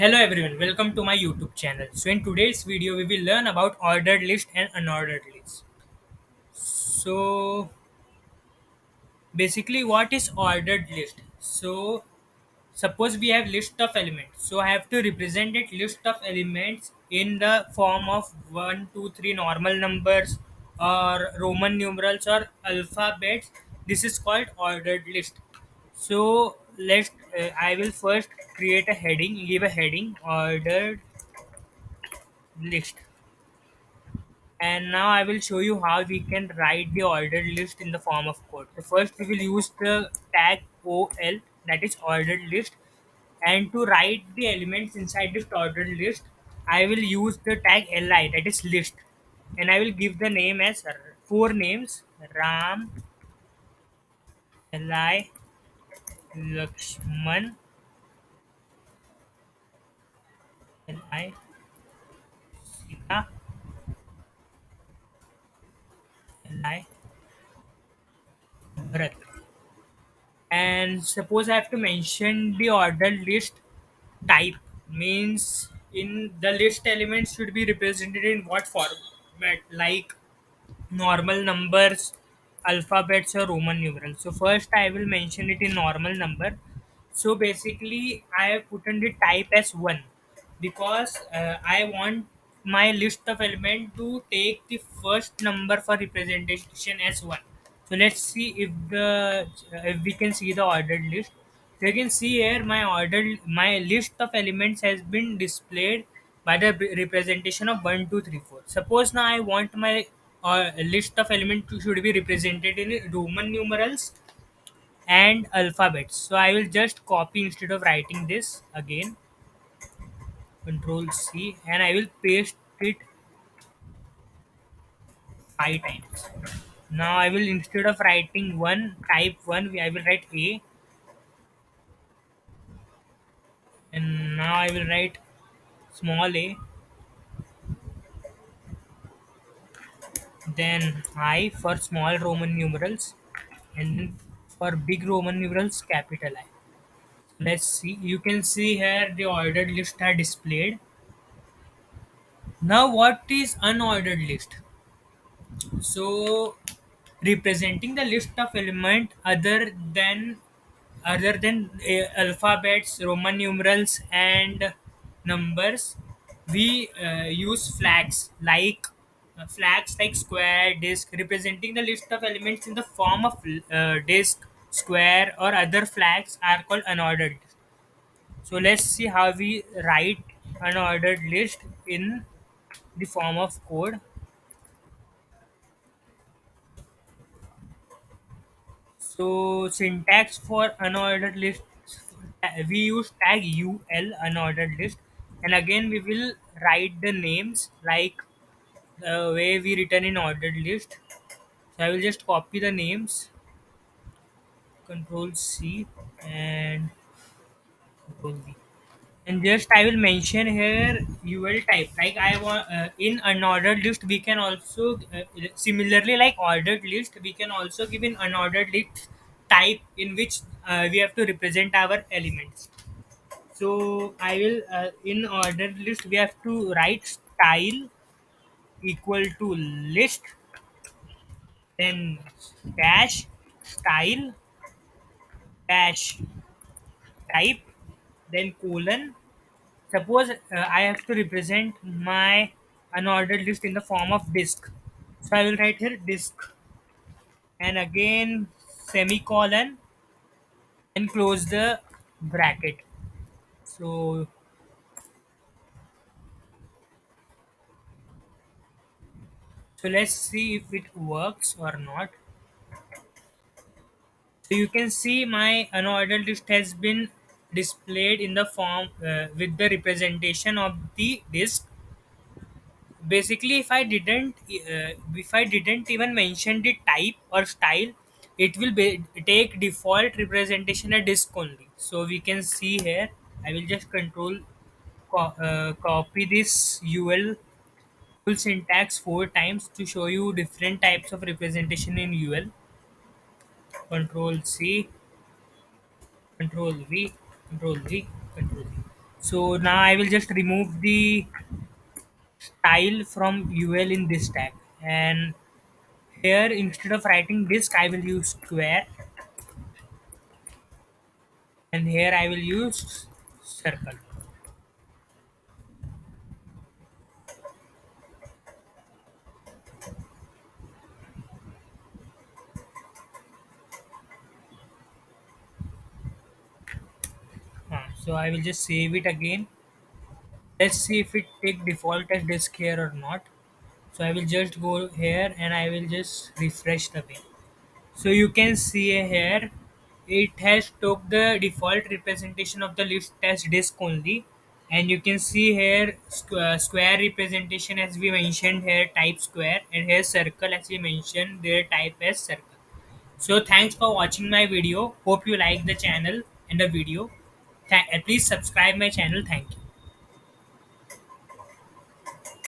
Hello everyone, welcome to my YouTube channel. So in today's video we will learn about ordered list and unordered list. So basically what is ordered list? So suppose we have list of elements. So I have to represent it list of elements in the form of 1, 2, 3 normal numbers or Roman numerals or alphabets. This is called ordered list. So I will first create a heading, give a heading ordered list, and now I will show you how we can write the ordered list in the form of code. So first we will use the tag OL, that is ordered list, and to write the elements inside this ordered list I will use the tag LI, that is list, and I will give the name as four names: Ram, LI, Lakshman, LI, Sita, LI, Bharat. And suppose I have to mention the ordered list type, means in the list elements should be represented in what format, like normal numbers, alphabets, or Roman numerals. So first I will mention it in normal number. So basically I have put in the type as 1 because I want my list of element to take the first number for representation as 1. So let's see if we can see the ordered list. So you can see here my list of elements has been displayed by the representation of 1, 2, 3, 4. Suppose now I want my list of elements should be represented in Roman numerals and alphabets. So I will just copy instead of writing this again. Control C, and I will paste it 5 times. Now I will, instead of writing one type one, I will write A, and now I will write small a, then I for small Roman numerals, and then for big Roman numerals capital I. Let's see. You can see here the ordered list are displayed. Now what is unordered list? So representing the list of element other than alphabets, Roman numerals, and numbers, we use flags like square, disk, representing the list of elements in the form of disk, square, or other flags are called unordered. So let's see how we write unordered list in the form of code. So syntax for unordered list, we use tag ul unordered list, and again we will write the names like the way we written in ordered list. So I will just copy the names, Control C and Control V. And just I will mention here ul type, like I want in unordered list we can also similarly like ordered list we can also give in unordered list type in which we have to represent our elements. So I will in ordered list we have to write style equal to list, then dash style dash type, then colon. Suppose I have to represent my unordered list in the form of disk. So I will write here disk, and again semicolon, and close the bracket. So, so let's see if it works or not. So you can see my unordered list has been displayed in the form with the representation of the disk. Basically if I didn't even mention the type or style, it will take default representation a disk only. So we can see here, I will just copy this ul full syntax 4 times to show you different types of representation in ul. Control C, Control V, Control V, Control V. So now I will just remove the style from UL in this tag, and here instead of writing disk I will use square, and here I will use circle. So I will just save it again. Let's see if it take default as disk here or not. So I will just go here and I will just refresh the page. So you can see here it has took the default representation of the list as disk only, and you can see here square representation as we mentioned here type square, and here circle as we mentioned their type as circle. So thanks for watching my video. Hope you like the channel and the video. Please subscribe my channel. Thank you.